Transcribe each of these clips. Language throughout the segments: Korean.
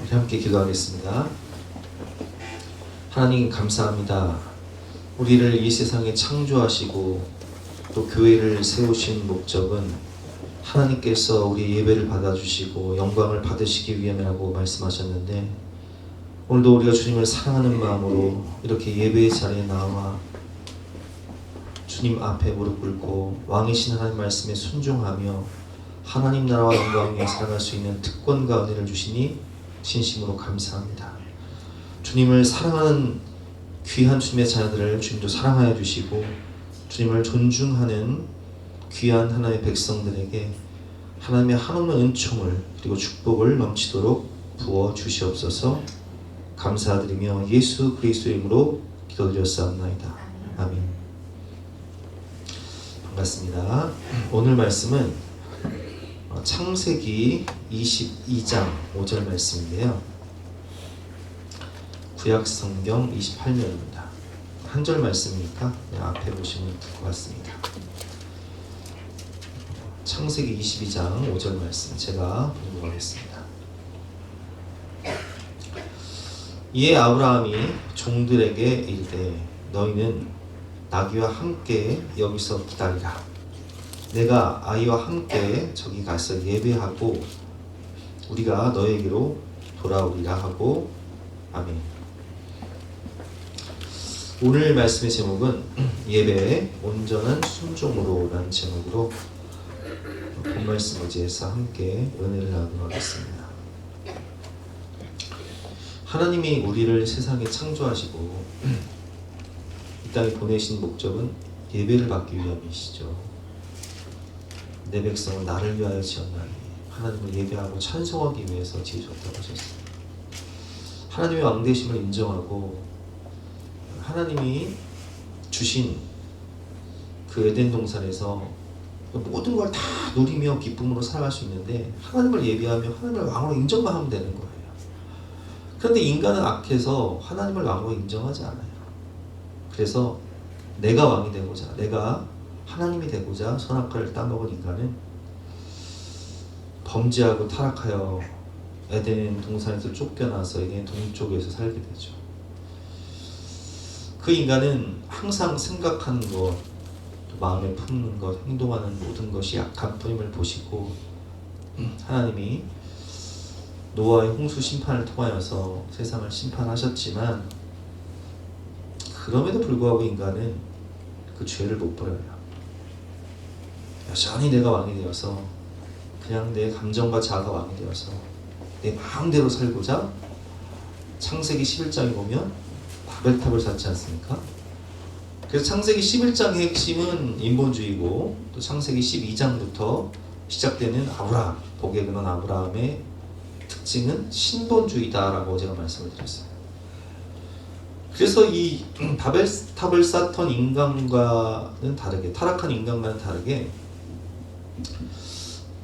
우리 함께 기도하겠습니다. 하나님 감사합니다. 우리를 이 세상에 창조하시고 또 교회를 세우신 목적은 하나님께서 우리 예배를 받아주시고 영광을 받으시기 위함이라고 말씀하셨는데, 오늘도 우리가 주님을 사랑하는 마음으로 이렇게 예배의 자리에 나와 주님 앞에 무릎 꿇고 왕이신 하나님 말씀에 순종하며 하나님 나라와 영광 위에 살아갈 수 있는 특권과 은혜를 주시니 진심으로 감사합니다. 주님을 사랑하는 귀한 주님의 자녀들을 주님도 사랑하여 주시고, 주님을 존중하는 귀한 하나님의 백성들에게 하나님의 한없는 은총을 그리고 축복을 넘치도록 부어 주시옵소서. 감사드리며 예수 그리스도의 이름으로 기도드렸사옵나이다. 아멘. 반갑습니다. 오늘 말씀은 창세기 22장 5절 말씀인데요. 구약 성경 28면입니다. 한 절 말씀이니까 앞에 보시면 될 것 같습니다. 창세기 22장 5절 말씀 제가 공부하겠습니다. 이에 아브라함이 종들에게 이르되 너희는 나귀와 함께 여기서 기다리라. 내가 아이와 함께 저기 가서 예배하고 우리가 너에게로 돌아오리라 하고. 아멘. 오늘 말씀의 제목은 예배의 온전한 순종으로 라는 제목으로 본 말씀 의지해서 함께 은혜를 나누도록 하겠습니다. 하나님이 우리를 세상에 창조하시고 이 땅에 보내신 목적은 예배를 받기 위함이시죠. 내 백성은 나를 위하여 지었나니 하나님을 예배하고 찬송하기 위해서 지으셨다고 하셨습니다. 하나님의 왕되심을 인정하고 하나님이 주신 그 에덴 동산에서 모든 걸 다 누리며 기쁨으로 살아갈 수 있는데, 하나님을 예배하며 하나님을 왕으로 인정만 하면 되는 거예요. 그런데 인간은 악해서 하나님을 왕으로 인정하지 않아요. 그래서 내가 왕이 되고자, 내가 하나님이 되고자 선악과를 따먹은 인간은 범죄하고 타락하여 에덴 동산에서 쫓겨나서 에덴 동쪽에서 살게 되죠. 그 인간은 항상 생각하는 것, 또 마음에 품는 것, 행동하는 모든 것이 악한 뿐임을 보시고, 하나님이 노아의 홍수 심판을 통하여서 세상을 심판하셨지만 그럼에도 불구하고 인간은 그 죄를 못 버려요. 여전히 내가 왕이 되어서 그냥 내 감정과 자아가 왕이 되어서 내 마음대로 살고자 창세기 11장에 보면 바벨탑을 쌓지 않습니까? 그래서 창세기 11장의 핵심은 인본주의고, 또 창세기 12장부터 시작되는 아브라함, 복의 근원 아브라함의 특징은 신본주의다라고 제가 말씀을 드렸어요. 그래서 이 바벨탑을 쌓던 인간과는 다르게, 타락한 인간과는 다르게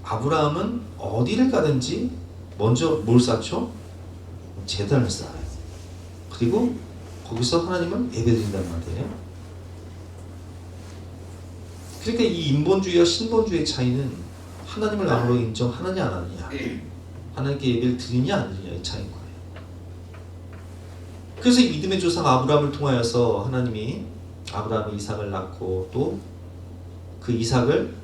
아브라함은 어디를 가든지 먼저 뭘 쌓죠? 제단을 쌓아요. 그리고 거기서 하나님을 예배드린단 말이에요. 그러니까 이 인본주의와 신본주의의 차이는 하나님을 왕으로 인정하느냐 안 하느냐, 하나님께 예배를 드리냐 안 드리냐의 차이인 거예요. 그래서 이 믿음의 조상 아브라함을 통하여서 하나님이 아브라함이 이삭을 낳고, 또 그 이삭을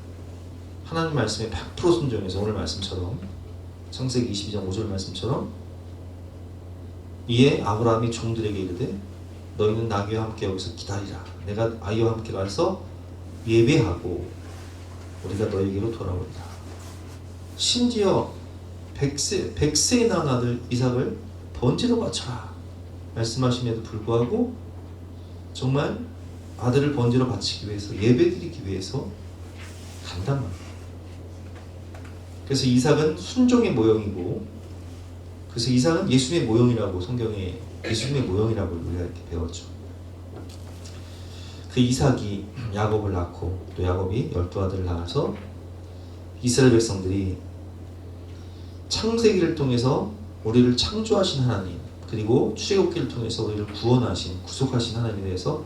하나님 말씀에 100% 순종해서 오늘 말씀처럼 창세기 22장 5절 말씀처럼, 이에 아브라함이 종들에게 이르되 너희는 나귀와 함께 여기서 기다리라. 내가 아이와 함께 가서 예배하고 우리가 너에게로 돌아오리라. 심지어 100세에 낳은 아들 이삭을 번제로 바쳐라 말씀하심에도 불구하고 정말 아들을 번제로 바치기 위해서, 예배드리기 위해서 간단 말이에요. 그래서 이삭은 순종의 모형이고, 그래서 이삭은 예수님의 모형이라고, 성경에 예수님의 모형이라고 우리가 이렇게 배웠죠. 그 이삭이 야곱을 낳고, 또 야곱이 12아들을 낳아서 이스라엘 백성들이 창세기를 통해서 우리를 창조하신 하나님, 그리고 출애굽기를 통해서 우리를 구원하신, 구속하신 하나님에 대해서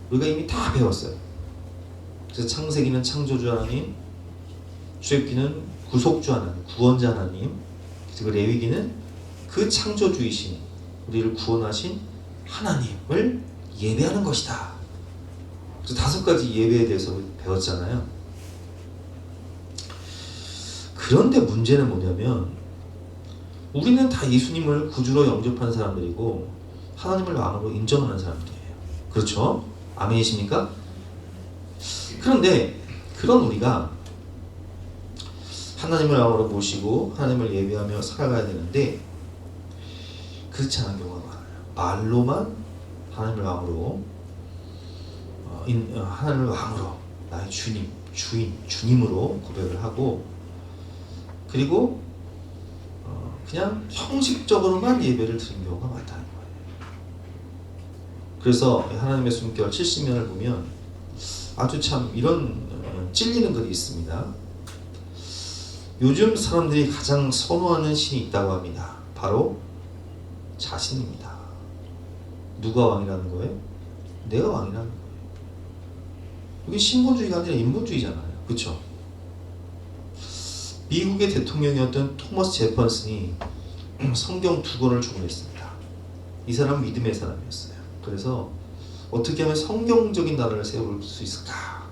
우리가 이미 다 배웠어요. 그래서 창세기는 창조주 하나님, 출애굽기는 구속주 하나님, 구원자 하나님, 그리고 레위기는 그 창조주이신 우리를 구원하신 하나님을 예배하는 것이다. 그래서 5가지 예배에 대해서 배웠잖아요. 그런데 문제는 뭐냐면 우리는 다 예수님을 구주로 영접한 사람들이고 하나님을 왕으로 인정하는 사람들이에요. 그렇죠? 아멘이십니까? 그런데 그런 우리가 하나님을 왕으로 모시고 하나님을 예배하며 살아가야 되는데 그렇지 않은 경우가 많아요. 말로만 하나님을 왕으로 하나님을 왕으로 나의 주님, 주인, 주님으로 고백을 하고 그리고 그냥 형식적으로만 예배를 드리는 경우가 많다는 거예요. 그래서 하나님의 숨결 70년을 보면 아주 참 이런 찔리는 글이 있습니다. 요즘 사람들이 가장 선호하는 신이 있다고 합니다. 바로 자신입니다. 누가 왕이라는 거예요? 내가 왕이라는 거예요. 이게 신본주의가 아니라 인본주의잖아요. 그렇죠? 미국의 대통령이었던 토머스 제퍼슨이 성경 2권을 주문했습니다. 이 사람은 믿음의 사람이었어요. 그래서 어떻게 하면 성경적인 나라를 세울 수 있을까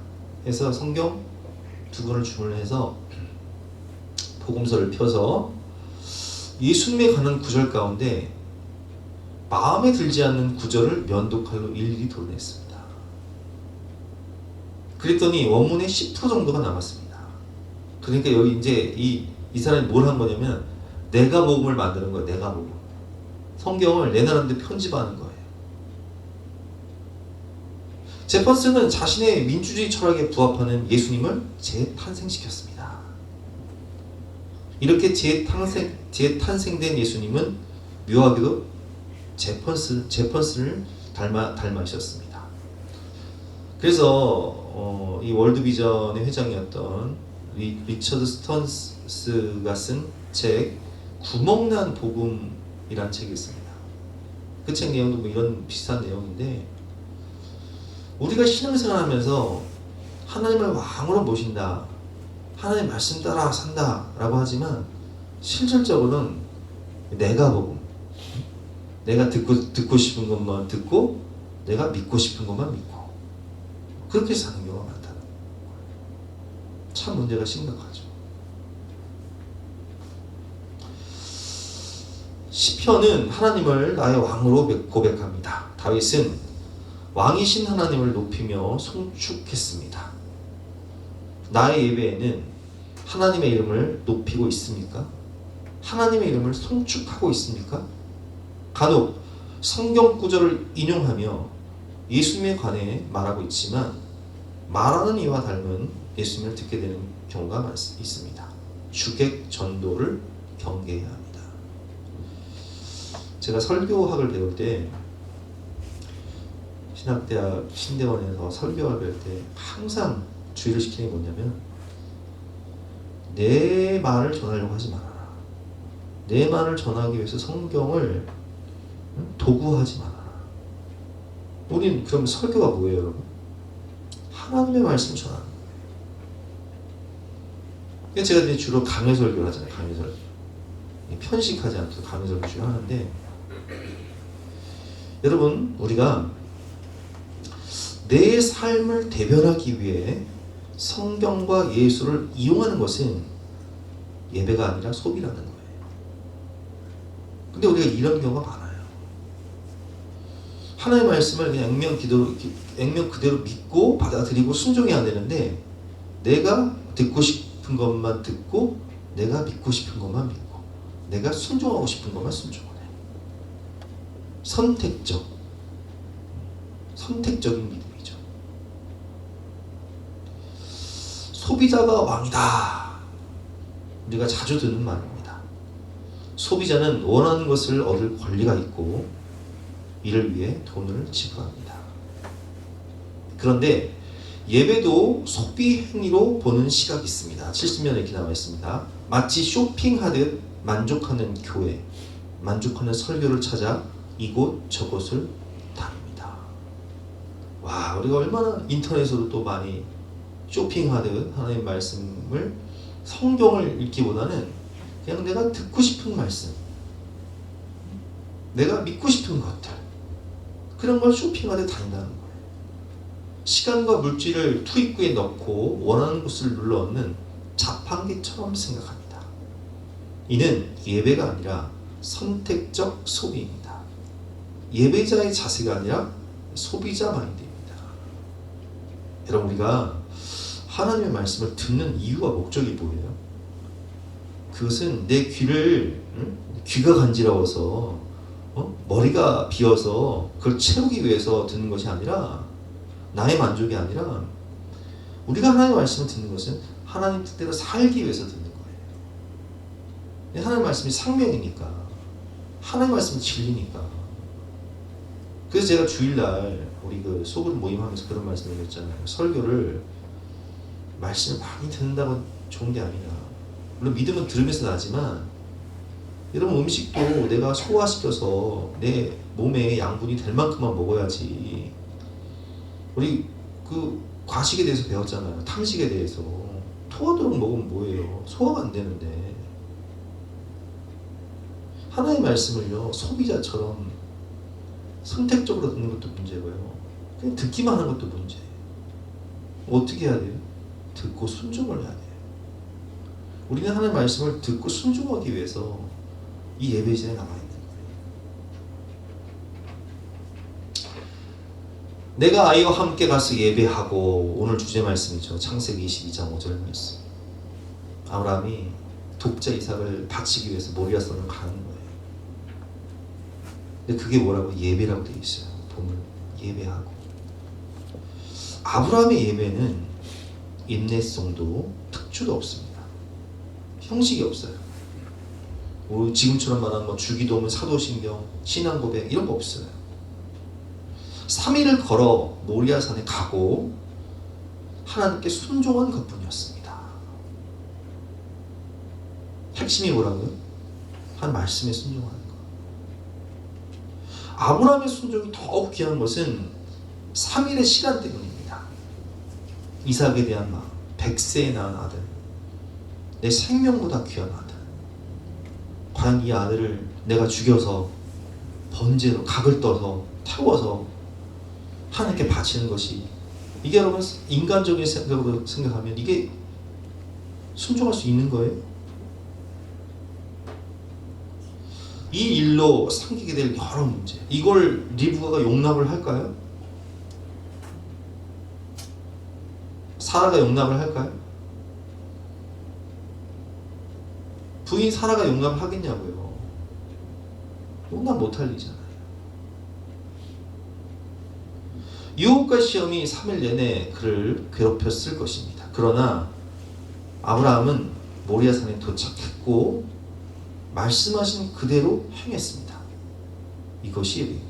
해서 성경 2권을 주문해서 복음서를 펴서 예수님에 관한 구절 가운데 마음에 들지 않는 구절을 면도칼로 일일이 도려냈습니다. 그랬더니 원문의 10% 정도가 남았습니다. 그러니까 여기 이제 이 사람이 뭘 한 거냐면 내가 복음을 만드는 거예요. 내가 복음. 성경을 내 나름대로 편집하는 거예요. 제퍼슨은 자신의 민주주의 철학에 부합하는 예수님을 재탄생시켰습니다. 이렇게 재탄생된 예수님은 묘하게도 제퍼슨을 닮으셨습니다. 그래서 이 월드비전의 회장이었던 리처드 스턴스가 쓴 책 구멍난 복음이라는 책이 있습니다. 그 책 내용도 뭐 이런 비슷한 내용인데 우리가 신앙생활 하면서 하나님을 왕으로 모신다, 하나님 말씀 따라 산다 라고 하지만 실질적으로는 내가 복음, 내가 듣고 싶은 것만 듣고 내가 믿고 싶은 것만 믿고 그렇게 사는 경우가 많다는 거예요. 참 문제가 심각하죠. 시편은 하나님을 나의 왕으로 고백합니다. 다윗은 왕이신 하나님을 높이며 송축했습니다. 나의 예배에는 하나님의 이름을 높이고 있습니까? 하나님의 이름을 송축하고 있습니까? 간혹 성경 구절을 인용하며 예수님에 관해 말하고 있지만 말하는 이와 닮은 예수님을 듣게 되는 경우가 있습니다. 주객 전도를 경계해야 합니다. 제가 설교학을 배울 때 신학대학 신대원에서 설교학을 배울 때 항상 주의를 시키는 게 뭐냐면 내 말을 전하려고 하지 말아라. 내 말을 전하기 위해서 성경을 도구하지 말아라. 우린 그럼 설교가 뭐예요, 여러분? 하나님의 말씀 전하는 거예요. 제가 주로 강해설교를 하잖아요. 강해설교. 편식하지 않고 강해설교 하는데 여러분 우리가 내 삶을 대변하기 위해 성경과 예수를 이용하는 것은 예배가 아니라 소비라는 거예요. 근데 우리가 이런 경우가 많아요. 하나님의 말씀을 그냥 액면 그대로 믿고 받아들이고 순종해야 되는데 내가 듣고 싶은 것만 듣고 내가 믿고 싶은 것만 믿고 내가 순종하고 싶은 것만 순종하네. 선택적인 믿음이죠. 소비자가 왕이다. 우리가 자주 듣는 말입니다. 소비자는 원하는 것을 얻을 권리가 있고 이를 위해 돈을 지불합니다. 그런데 예배도 소비 행위로 보는 시각이 있습니다. 70년에 이렇게 나와 있습니다. 마치 쇼핑하듯 만족하는 교회, 만족하는 설교를 찾아 이곳 저곳을 다닙니다. 와, 우리가 얼마나 인터넷으로 또 많이 쇼핑하듯 하나님 말씀을 성경을 읽기보다는 그냥 내가 듣고 싶은 말씀, 내가 믿고 싶은 것들, 그런 걸 쇼핑하러 다닌다는 거예요. 시간과 물질을 투입구에 넣고 원하는 곳을 눌러넣는 자판기처럼 생각합니다. 이는 예배가 아니라 선택적 소비입니다. 예배자의 자세가 아니라 소비자 마인드입니다. 여러분, 우리가 하나님의 말씀을 듣는 이유와 목적이 뭐예요? 그것은 내 귀가 간지러워서 머리가 비어서 그걸 채우기 위해서 듣는 것이 아니라, 나의 만족이 아니라, 우리가 하나님의 말씀을 듣는 것은 하나님 뜻대로 살기 위해서 듣는 거예요. 하나님의 말씀이 생명이니까, 하나님의 말씀이 진리니까. 그래서 제가 주일날 우리 그 소그룹 모임하면서 그런 말씀을 했잖아요. 설교를 말씀을 많이 듣는다고 좋은 게 아니라, 물론 믿음은 들으면서 나지만, 여러분, 음식도 내가 소화시켜서 내 몸에 양분이 될 만큼만 먹어야지. 우리 그 과식에 대해서 배웠잖아요. 탕식에 대해서. 토하도록 먹으면 뭐예요? 소화가 안 되는데. 하나님의 말씀을요, 소비자처럼 선택적으로 듣는 것도 문제고요, 그냥 듣기만 하는 것도 문제예요. 어떻게 해야 돼요? 듣고 순종을 해야 돼요. 우리는 하나님의 말씀을 듣고 순종하기 위해서 이 예배자에 나와 있는 거예요. 내가 아이와 함께 가서 예배하고, 오늘 주제 말씀이죠. 창세기 22장 5절 말씀. 아브라함이 독자 이삭을 바치기 위해서 모리아산으로 가는 거예요. 근데 그게 뭐라고? 예배라고 되어 있어요. 보면 예배하고. 아브라함의 예배는 인내성도 특주도 없습니다. 형식이 없어요. 지금처럼 말하는 주기도문, 사도신경, 신앙고백 이런 거 없어요. 3일을 걸어 모리아산에 가고 하나님께 순종한 것뿐이었습니다. 핵심이 뭐라고요? 한 말씀에 순종하는 것. 아브라함의 순종이 더욱 귀한 것은 3일의 시간 때문입니다. 이삭에 대한 마음, 100세에 낳은 아들, 내 생명보다 귀한 아들. 과연 이 아들을 내가 죽여서 번제로 각을 떠서 태워서 하나님께 바치는 것이, 이게 여러분 인간적인 생각으로 생각하면 이게 순종할 수 있는 거예요? 이 일로 생기게 될 여러 문제, 이걸 리브가가 용납을 할까요? 사라가 용납을 할까요? 부인 사라가 용납을 하겠냐고요. 용납 못할 일이잖아요. 유혹과 시험이 3일 내내 그를 괴롭혔을 것입니다. 그러나 아브라함은 모리아산에 도착했고 말씀하신 그대로 행했습니다. 이것이 예배입니다.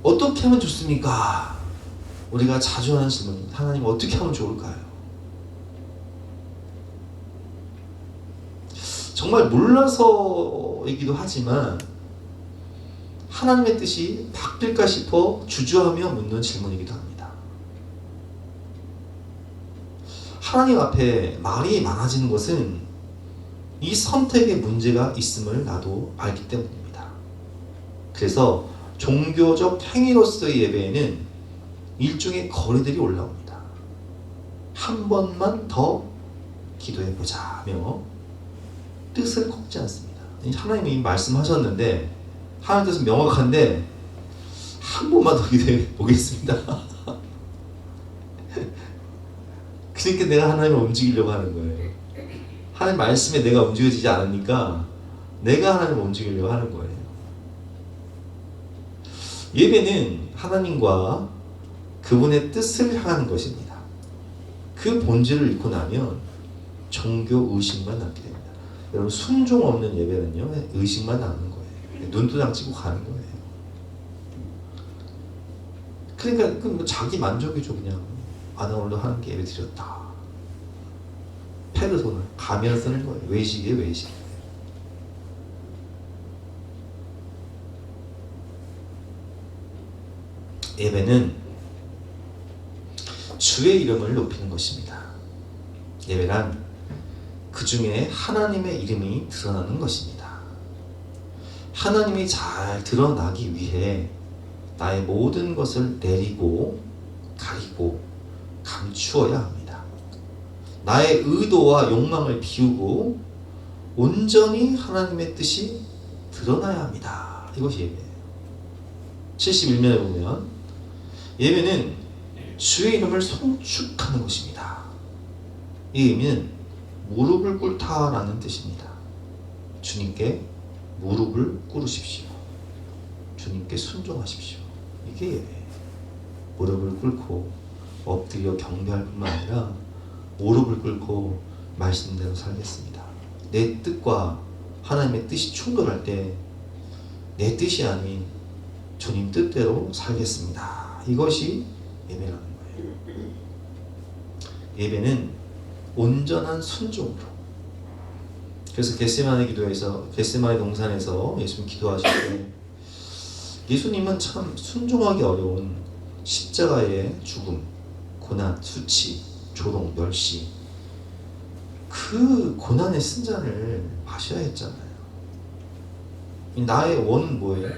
어떻게 하면 좋습니까? 우리가 자주 하는 질문입니다. 하나님 어떻게 하면 좋을까요? 정말 몰라서이기도 하지만 하나님의 뜻이 바뀔까 싶어 주저하며 묻는 질문이기도 합니다. 하나님 앞에 말이 많아지는 것은 이 선택에 문제가 있음을 나도 알기 때문입니다. 그래서 종교적 행위로서의 예배에는 일종의 거리들이 올라옵니다. 한 번만 더 기도해보자며 뜻을 꺾지 않습니다. 하나님이 말씀하셨는데, 하나님 뜻은 명확한데 한 번만 더 기도해 보겠습니다. 그러니까 내가 하나님을 움직이려고 하는 거예요. 하나님 말씀에 내가 움직여지지 않으니까 내가 하나님을 움직이려고 하는 거예요. 예배는 하나님과 그분의 뜻을 향하는 것입니다. 그 본질을 잃고 나면 종교 의식만 남게 됩니다. 여러분, 순종 없는 예배는요, 의식만 남는 거예요. 눈도장 찍고 가는 거예요. 그러니까 자기 만족이죠. 그냥 나 오늘도 하나님께 예배 드렸다. 페르소나 가면 쓰는 거예요. 외식이에요, 외식. 예배는 주의 이름을 높이는 것입니다. 예배란 그 중에 하나님의 이름이 드러나는 것입니다. 하나님이 잘 드러나기 위해 나의 모든 것을 내리고 가리고 감추어야 합니다. 나의 의도와 욕망을 비우고 온전히 하나님의 뜻이 드러나야 합니다. 이것이 예배예요. 71면에 보면 예배는 주의 이름을 송축하는 것입니다. 이 의미는 무릎을 꿇다라는 뜻입니다. 주님께 무릎을 꿇으십시오. 주님께 순종하십시오. 이게 예배예요. 무릎을 꿇고 엎드려 경배할 뿐만 아니라 무릎을 꿇고 말씀대로 살겠습니다. 내 뜻과 하나님의 뜻이 충돌할 때 내 뜻이 아닌 주님 뜻대로 살겠습니다. 이것이 예배라는 거예요. 예배는 온전한 순종으로. 그래서 겟세마네 동산에서 예수님 기도하실 때 예수님은 참 순종하기 어려운 십자가의 죽음, 고난, 수치, 조롱, 멸시, 그 고난의 쓴잔을 마셔야 했잖아요. 나의 원은 뭐예요?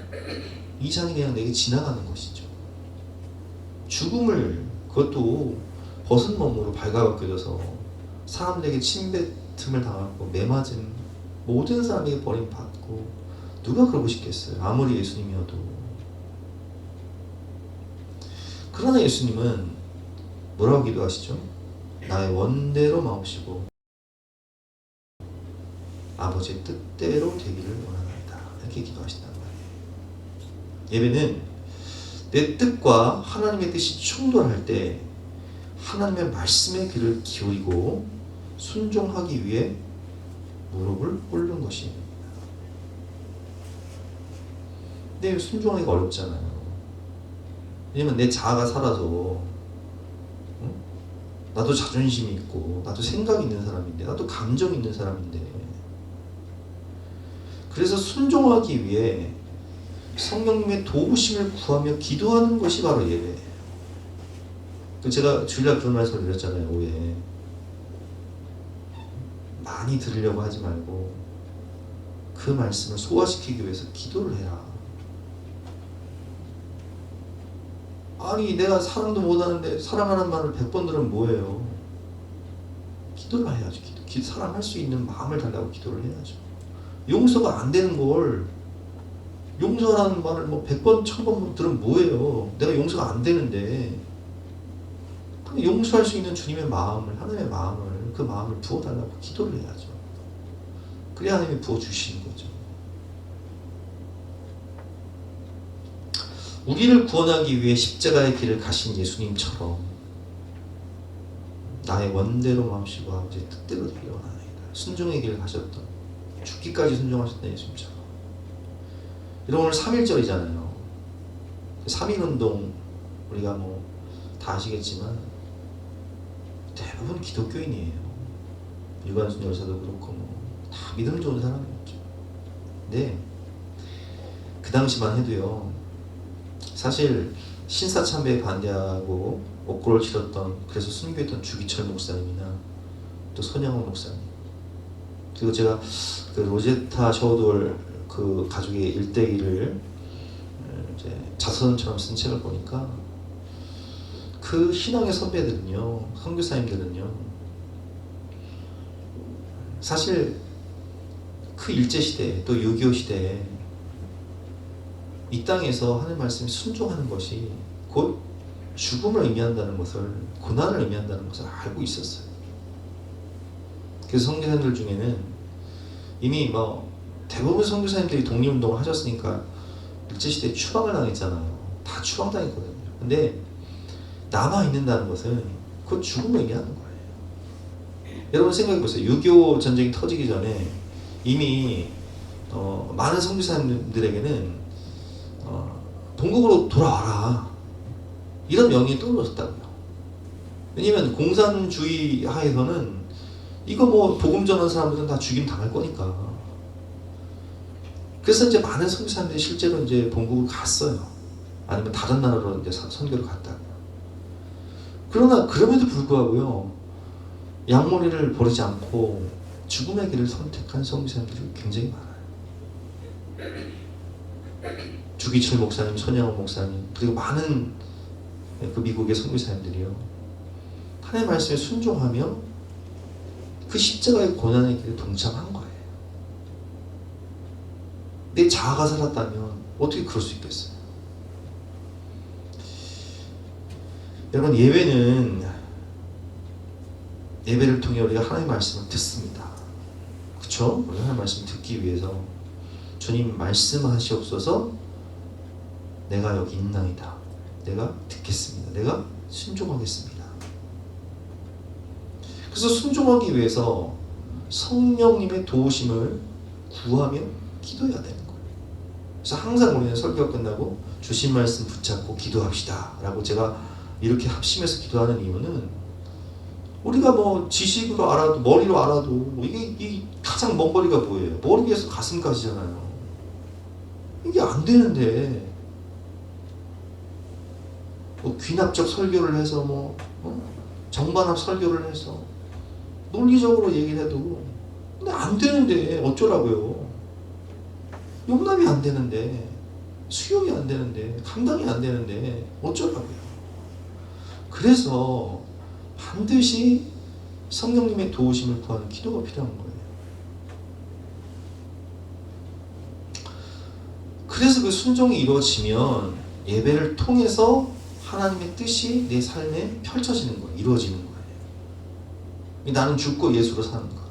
이 잔이 그냥 내게 지나가는 것이죠. 죽음을, 그것도 벗은 몸으로 발가벗겨져서 사람들에게 침뱉음을 당하고 매맞음, 모든 사람에게 버림받고 누가 그러고 싶겠어요? 아무리 예수님이어도. 그러나 예수님은 뭐라고 기도하시죠? 나의 원대로 마옵시고 아버지의 뜻대로 되기를 원하나이다. 이렇게 기도하신단 말이에요. 예배는 내 뜻과 하나님의 뜻이 충돌할 때 하나님의 말씀의 귀를 기울이고 순종하기 위해 무릎을 꿇는 것입니다. 근데 순종하기가 어렵잖아요. 왜냐면 내 자아가 살아서 나도 자존심이 있고 나도 생각이 있는 사람인데 나도 감정이 있는 사람인데 그래서 순종하기 위해 성령님의 도우심을 구하며 기도하는 것이 바로 예배예요. 제가 주일날 그런 말씀을 드렸잖아요. 오해 많이 들으려고 하지 말고 그 말씀을 소화시키기 위해서 기도를 해라. 아니 내가 사랑도 못하는데 사랑하는 말을 100번 들으면 뭐예요? 기도를 해야죠. 사랑할 수 있는 마음을 달라고 기도를 해야죠. 용서가 안 되는 걸 용서라는 말을 뭐 100번 1000번 들으면 뭐예요? 내가 용서가 안 되는데 그럼 용서할 수 있는 주님의 마음을, 하나님의 마음을, 그 마음을 부어달라고 기도를 해야죠. 그래야 하나님이 부어주시는 거죠. 우리를 구원하기 위해 십자가의 길을 가신 예수님처럼 나의 원대로 마음씨고 아버지의 뜻대로 되기 원하나이다. 순종의 길을 가셨던, 죽기까지 순종하셨던 예수님처럼. 오늘 3.1절이잖아요. 3.1운동 우리가 뭐 다 아시겠지만 대부분 기독교인이에요. 유관순 열사도 그렇고 뭐 다 믿음 좋은 사람이었죠. 근데 그 당시만 해도요, 사실 신사참배에 반대하고 옥고를 치렀던, 그래서 순교했던 주기철 목사님이나 또 손양원 목사님, 그리고 제가 그 로제타 셔우돌 그 가족의 일대기를 이제 자서전처럼 쓴 책을 보니까 그 신앙의 선배들은요, 선교사님들은요, 사실 그 일제시대 또 6.25 시대에 이 땅에서 하는 말씀이 순종하는 것이 곧 죽음을 의미한다는 것을, 고난을 의미한다는 것을 알고 있었어요. 그래서 선교사님들 중에는 이미 뭐 대부분 선교사님들이 독립운동을 하셨으니까 일제시대에 추방을 당했잖아요. 다 추방당했거든요. 근데 남아있는다는 것은 그 죽음을 의미하는 거예요. 여러분 생각해보세요. 6.25 전쟁이 터지기 전에 이미 많은 선교사님들에게는 본국으로 돌아와라 이런 명령이 떨어졌다고요. 왜냐면 공산주의 하에서는 이거 뭐 복음 전하는 사람들은 다 죽임 당할 거니까. 그래서 이제 많은 선교사님들이 실제로 이제 본국으로 갔어요. 아니면 다른 나라로 이제 선교를 갔다고요. 그러나 그럼에도 불구하고요, 양머리를 버리지 않고 죽음의 길을 선택한 선교사님들이 굉장히 많아요. 주기철 목사님, 손양원 목사님, 그리고 많은 그 미국의 선교사님들이요, 하나님의 말씀에 순종하며 그 십자가의 고난의 길에 동참한 거예요. 내 자아가 살았다면 어떻게 그럴 수 있겠어요? 여러분, 예배를 통해 우리가 하나님의 말씀을 듣습니다. 그렇죠? 우리가 하나님의 말씀을 듣기 위해서 주님 말씀하시옵소서, 내가 여기 있나이다, 내가 듣겠습니다, 내가 순종하겠습니다. 그래서 순종하기 위해서 성령님의 도우심을 구하며 기도해야 되는 거예요. 그래서 항상 우리는 설교가 끝나고 주신 말씀 붙잡고 기도합시다 라고 제가 이렇게 합심해서 기도하는 이유는, 우리가 뭐 지식으로 알아도, 머리로 알아도, 이게 가장 먼 거리가 뭐예요? 머리 위에서 가슴까지잖아요. 이게 안 되는데, 뭐 귀납적 설교를 해서 정반합 설교를 해서 논리적으로 얘기를 해도 근데 안 되는데 어쩌라고요? 용납이 안 되는데, 수용이 안 되는데, 감당이 안 되는데 어쩌라고요? 그래서 반드시 성령님의 도우심을 구하는 기도가 필요한 거예요. 그래서 그 순종이 이루어지면 예배를 통해서 하나님의 뜻이 내 삶에 펼쳐지는 거예요. 이루어지는 거예요. 나는 죽고 예수로 사는 것.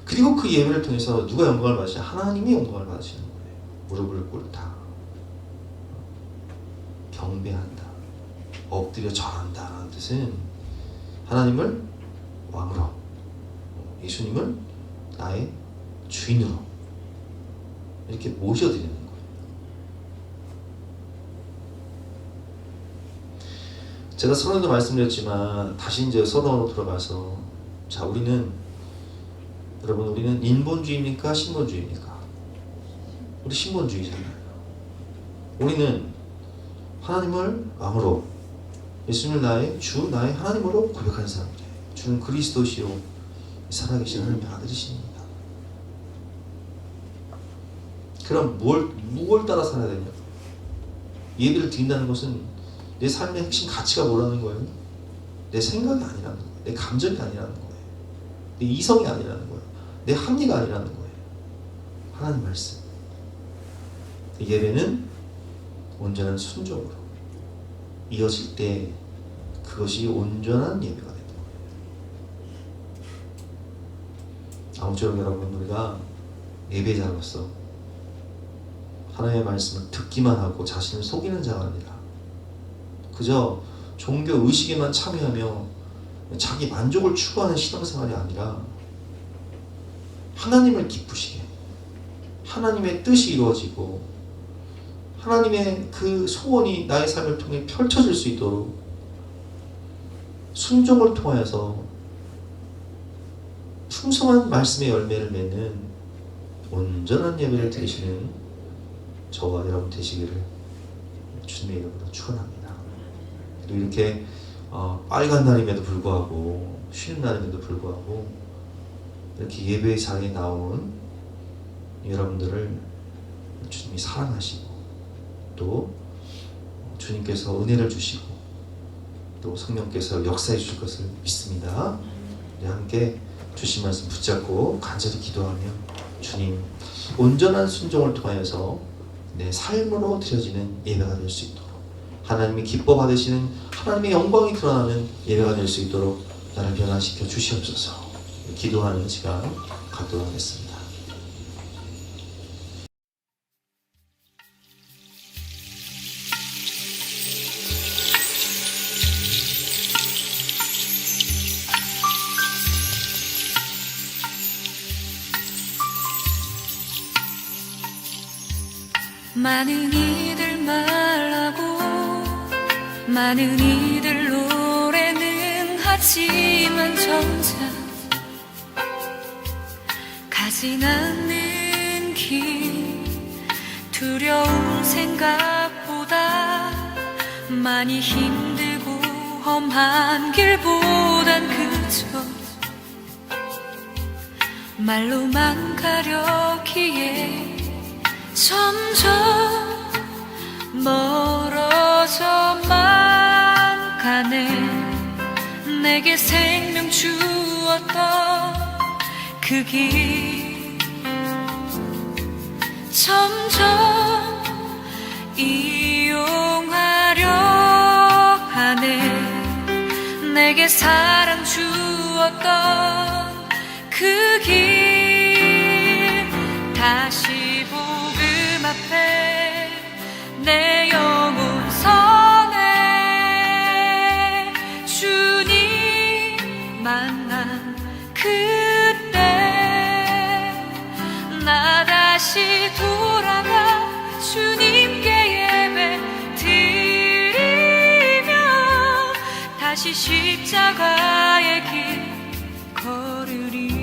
그리고 그 예배를 통해서 누가 영광을 받으시냐? 하나님이 영광을 받으시는 거예요. 무릎을 꿇다, 경배한다, 엎드려 절한다 라는 뜻은 하나님을 왕으로, 예수님을 나의 주인으로 이렇게 모셔드리는 거예요. 제가 서론에도 말씀드렸지만 다시 이제 서론으로 들어가서, 자, 우리는 인본주의입니까? 신본주의입니까? 우리 신본주의잖아요. 우리는 하나님을 왕으로, 예수님을 나의 주, 나의 하나님으로 고백하는 사람들이에요. 주는 그리스도시요 살아계신 하나님의 아들이십니다. 그럼 뭘 따라 살아야 되냐? 예배를 드린다는 것은 내 삶의 핵심 가치가 뭐라는 거예요? 내 생각이 아니라는 거예요. 내 감정이 아니라는 거예요. 내 이성이 아니라는 거예요. 내 합리가 아니라는 거예요. 하나님 말씀. 예배는 온전한 순종으로 이어질 때 그것이 온전한 예배가 되는 거예요. 아무쪼록 여러분, 우리가 예배자로서 하나님의 말씀을 듣기만 하고 자신을 속이는 자가 아니라 그저 종교 의식에만 참여하며 자기 만족을 추구하는 신앙생활이 아니라 하나님을 기쁘시게, 하나님의 뜻이 이루어지고 하나님의 그 소원이 나의 삶을 통해 펼쳐질 수 있도록 순종을 통하여서 풍성한 말씀의 열매를 맺는 온전한 예배를 드리시는 저와 여러분 되시기를 주님의 이름으로 축원합니다. 그리고 이렇게 빨간 날임에도 불구하고, 쉬는 날임에도 불구하고 이렇게 예배 자리에 나온 여러분들을 주님이 사랑하시고, 또 주님께서 은혜를 주시고, 또 성령께서 역사해 주실 것을 믿습니다. 우리 함께 주신 말씀 붙잡고 간절히 기도하며 주님 온전한 순종을 통하여서 내 삶으로 드려지는 예배가 될 수 있도록, 하나님이 기뻐 받으시는 하나님의 영광이 드러나는 예배가 될 수 있도록 나를 변화시켜 주시옵소서. 기도하는 시간 갖도록 하겠습니다. 많은 이들 말하고 많은 이들 노래는 하지만 정작 가진 않는 길, 두려운 생각보다 많이 힘들고 험한 길보단 그저 말로만 가려기에 점점 멀어져만 가네. 내게 생명 주었던 그 길 점점 이용하려 하네. 내게 사랑 주었던 그 길 다시 복음 앞에 내 영혼 선해. 주님 만난 그때 나 다시 돌아가 주님께 예배 드리며 다시 십자가의 길 걸으리.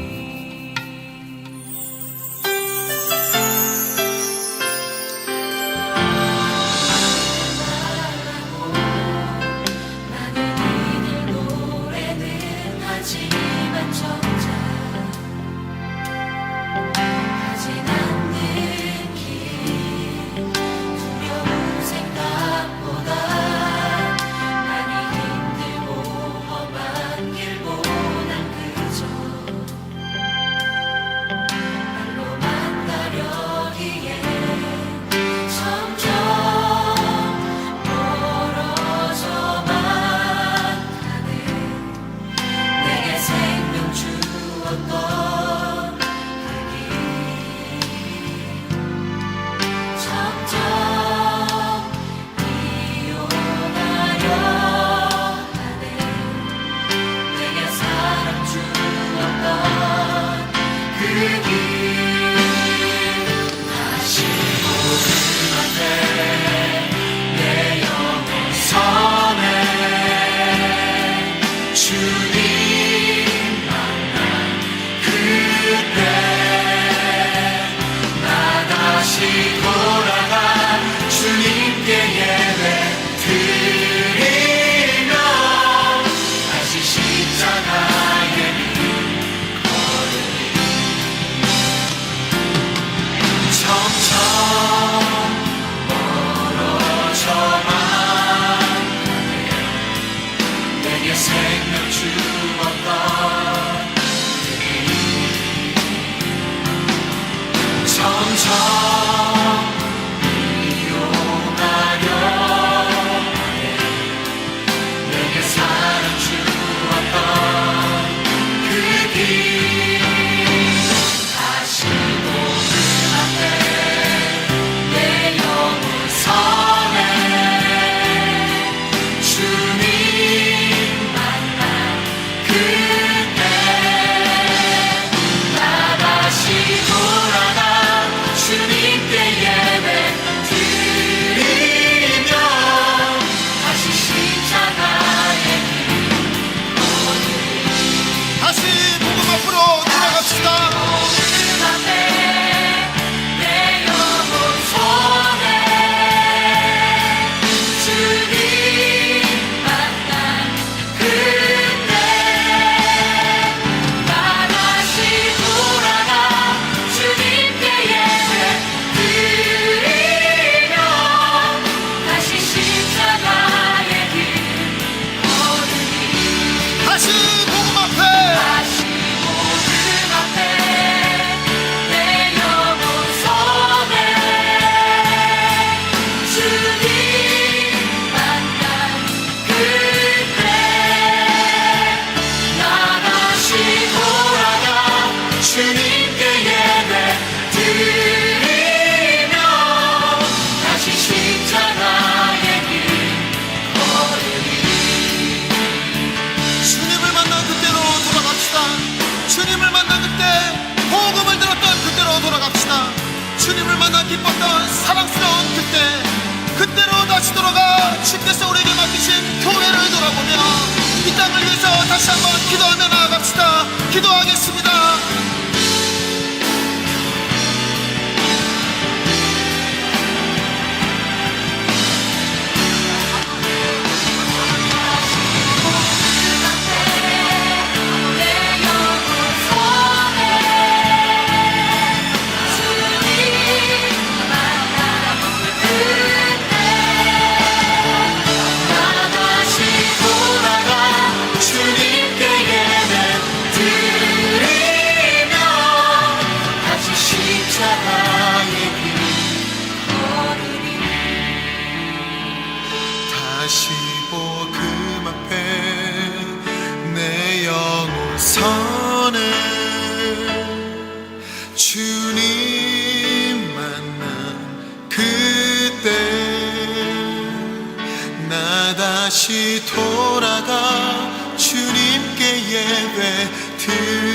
주님을 만나 기뻤던 사랑스러운 그때로 다시 돌아가 주께서 우리에게 맡기신 교회를 돌아보며 이 땅을 위해서 다시 한번 기도하며 나아갑시다. 기도하겠습니다. 전에 주님 만난 그때 나 다시 돌아가 주님께 예배 드리리.